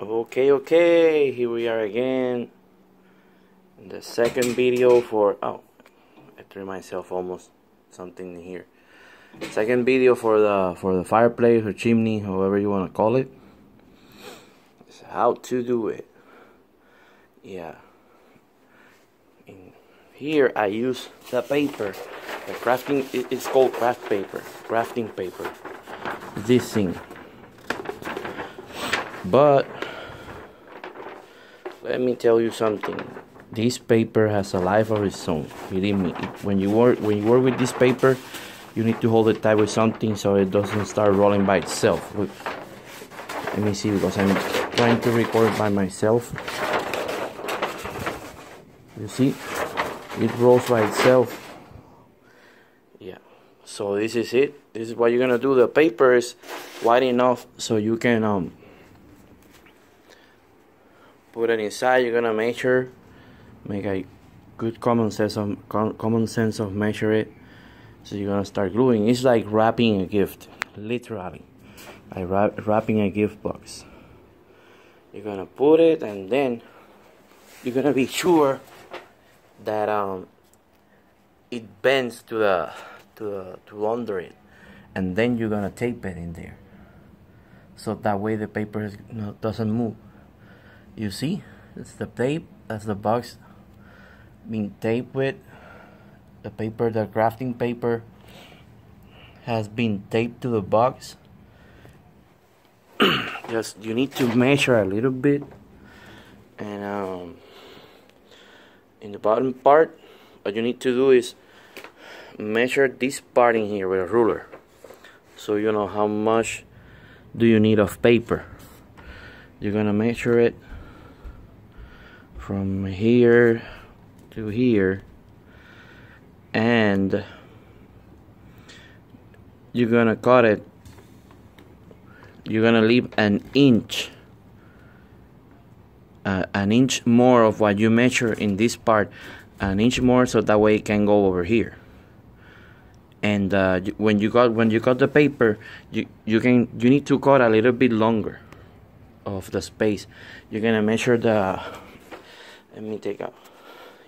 Okay, here we are again. The second video for I threw myself almost something here. Second video for the fireplace or chimney, however you want to call it. It's how to do it. Yeah. In here I use the paper. The crafting, it's called crafting paper. This thing. But let me tell you something. This paper has a life of its own. Believe me. When you work with this paper, you need to hold it tight with something so it doesn't start rolling by itself. Look, let me see, because I'm trying to record by myself. You see, it rolls by itself. Yeah. So this is it. This is what you're gonna do. The paper is wide enough so you can put it inside. You're gonna measure, make a good common sense of measure it. So you're gonna start gluing. It's like wrapping a gift, literally, like wrapping a gift box. You're gonna put it, and then you're gonna be sure that it bends to under it, and then you're gonna tape it in there, so that way the paper doesn't move. You see, it's the tape. That's the box being taped with. The paper, the crafting paper, has been taped to the box. Just you need to measure a little bit, and in the bottom part, what you need to do is measure this part in here with a ruler, so you know how much do you need of paper. You're gonna measure it from here to here, and you're gonna cut it. You're gonna leave an inch more of what you measure in this part, an inch more, so that way it can go over here. And when you cut the paper, you need to cut a little bit longer of the space. You're gonna measure the. Let me take out.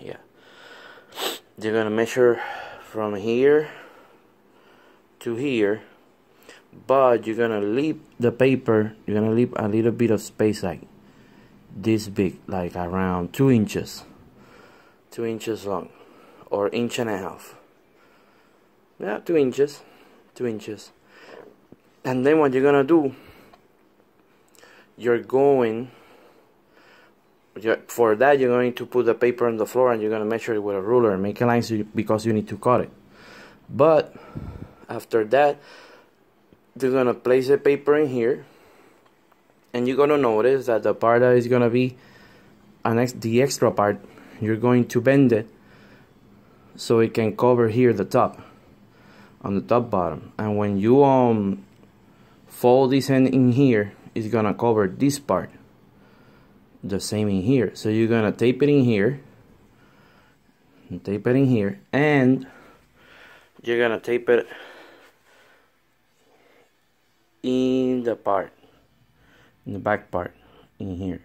Yeah. You're gonna measure from here to here, but you're gonna leave the paper. You're gonna leave a little bit of space, like this big, like around 2 inches, 2 inches long, or inch and a half. Yeah, 2 inches, 2 inches. And then what you're gonna do? For that, you're going to put the paper on the floor, and you're going to measure it with a ruler and make a line, because you need to cut it. But after that, you're going to place the paper in here, and you're going to notice that the part that is going to be the extra part, you're going to bend it so it can cover here the top, on the top bottom. And when you fold this end in here, it's going to cover this part. The same in here. So you're gonna tape it in here, and and you're gonna tape it in the back part in here.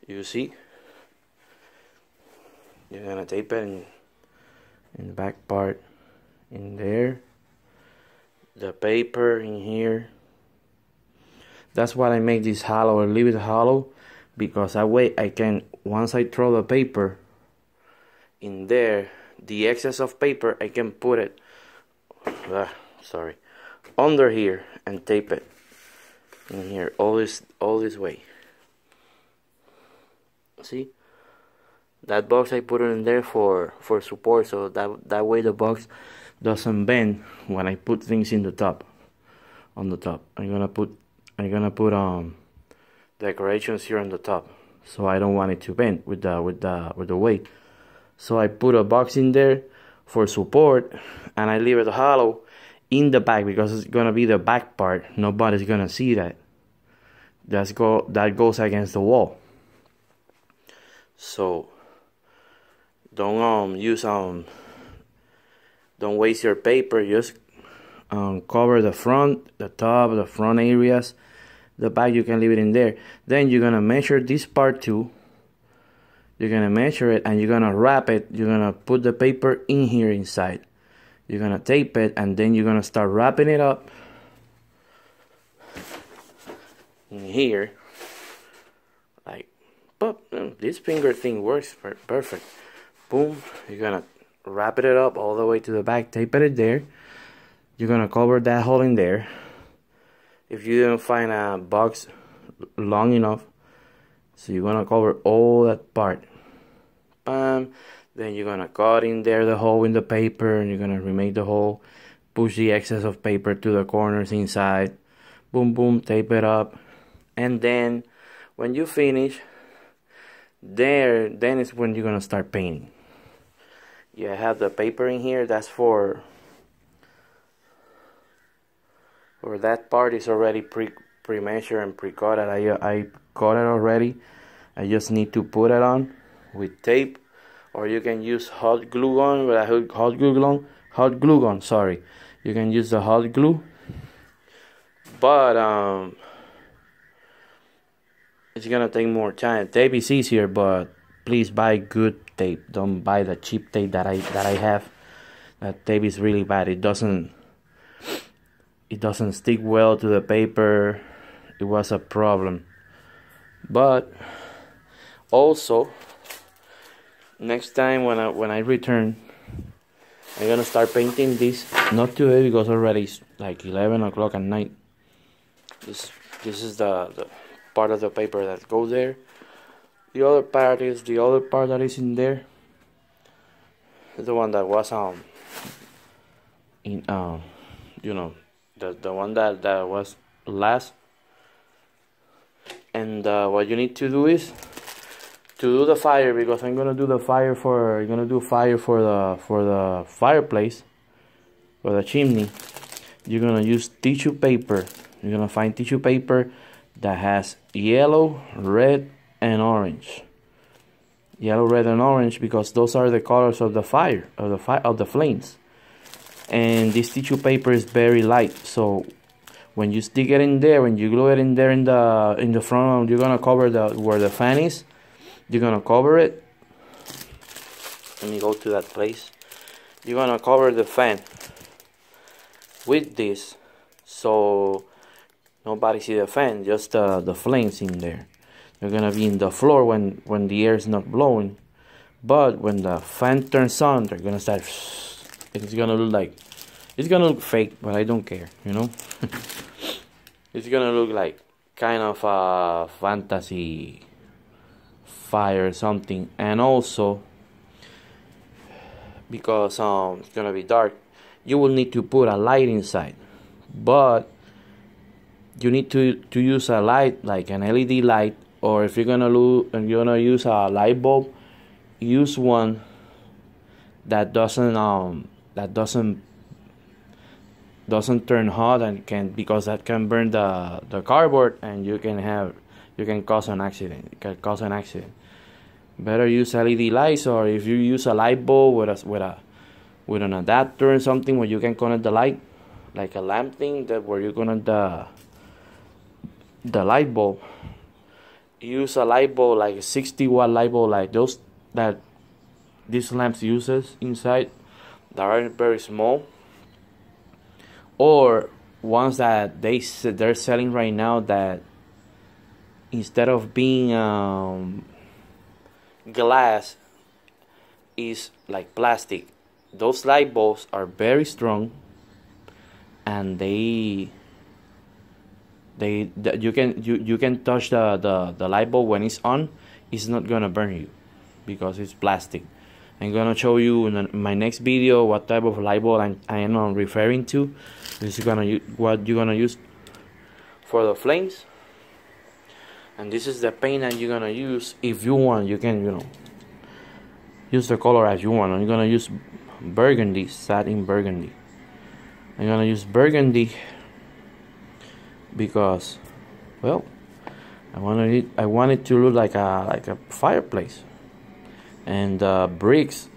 You see, you're gonna tape it in the back part in there. The paper in here. That's why I make this hollow, or leave it hollow, because that way I can, once I throw the paper in there, the excess of paper, I can put it under here and tape it in here all this way. See, that box, I put it in there for support, so that way the box doesn't bend when I put things in the top. On the top, I'm gonna put decorations here on the top, so I don't want it to bend with the weight. So I put a box in there for support, and I leave it hollow in the back, because it's gonna be the back part. Nobody's gonna see that. That goes against the wall. So don't waste your paper. Just cover the front, the top, the front areas. The back you can leave it in there. Then you're gonna measure this part too. You're gonna measure it and you're gonna wrap it. You're gonna put the paper in here inside. You're gonna tape it and then you're gonna start wrapping it up in here. Like, pop, this finger thing works perfect. Boom, you're gonna wrap it up all the way to the back, tape it there. You're gonna cover that hole in there. If you didn't find a box long enough, so you're gonna cover all that part. Bam. Then you're gonna cut in there the hole in the paper, and you're gonna remake the hole. Push the excess of paper to the corners inside. Boom, boom, tape it up, and then when you finish, then is when you're gonna start painting. You have the paper in here. That's for that part is already pre-measured and pre-cut. I cut it already. I just need to put it on with tape, or you can use hot glue gun. Hot glue gun. Sorry, you can use the hot glue, but it's gonna take more time. Tape is easier, but please buy good tape. Don't buy the cheap tape that I have. That tape is really bad. It doesn't stick well to the paper. It was a problem. But also, next time when I return, I'm gonna start painting this. Not today because already it's like 11 o'clock at night. This is the part of the paper that goes there. The other part that is in there. The one that was in you know, the one that was last. And what you need to do is to do the fire, because I'm gonna do the fire for the fireplace, for the chimney. You're gonna use tissue paper. You're gonna find tissue paper that has yellow, red, and orange. Yellow, red, and orange, because those are the colors of the fire, of the flames. And this tissue paper is very light, so when you stick it in there, when you glue it in there in the front, you're gonna cover where the fan is. You're gonna cover it. Let me go to that place. You're gonna cover the fan with this, so nobody see the fan, just the flames in there. They're gonna be in the floor when the air is not blowing, but when the fan turns on, they're gonna start. It's gonna look fake, but I don't care, you know. It's gonna look like kind of a fantasy fire or something. And also, because it's gonna be dark, you will need to put a light inside, but you need to use a light like an LED light, or if you're gonna use a light bulb, use one that doesn't turn hot and because that can burn the cardboard, and you can cause an accident. It can cause an accident. Better use LED lights, or if you use a light bulb with an adapter or something where you can connect the light, like a lamp thing where you connect the light bulb. Use a light bulb, like a 60-watt light bulb, like those that these lamps uses inside, that are very small, or ones that they're selling right now that instead of being glass is like plastic. Those light bulbs are very strong, and you can touch the light bulb when it's on. It's not gonna burn you because it's plastic. I'm gonna show you in my next video what type of light bulb I am referring to. This is what you're gonna use for the flames, and this is the paint that you're gonna use. If you want, you can use the color as you want. I'm gonna use burgundy, satin burgundy. I'm gonna use burgundy because, well, I want it to look like a fireplace. And bricks,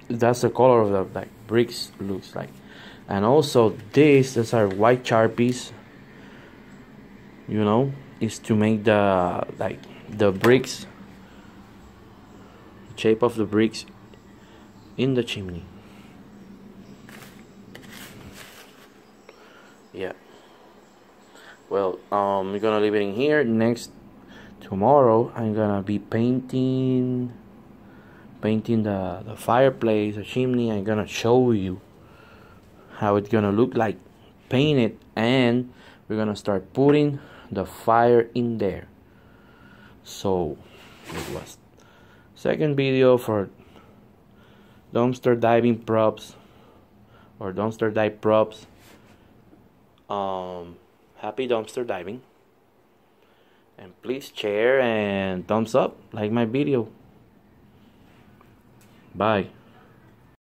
that's the color of the bricks looks like. And also these are white Sharpies, you know, is to make the the bricks, the shape of the bricks in the chimney. Yeah. Well, we're gonna leave it in here. Next, tomorrow I'm gonna be painting the fireplace, the chimney. I'm gonna show you how it's gonna look like painted, and we're gonna start putting the fire in there. So it was second video for dumpster diving props, or dumpster dive props. Happy dumpster diving, and please share and thumbs up, like my video. Bye.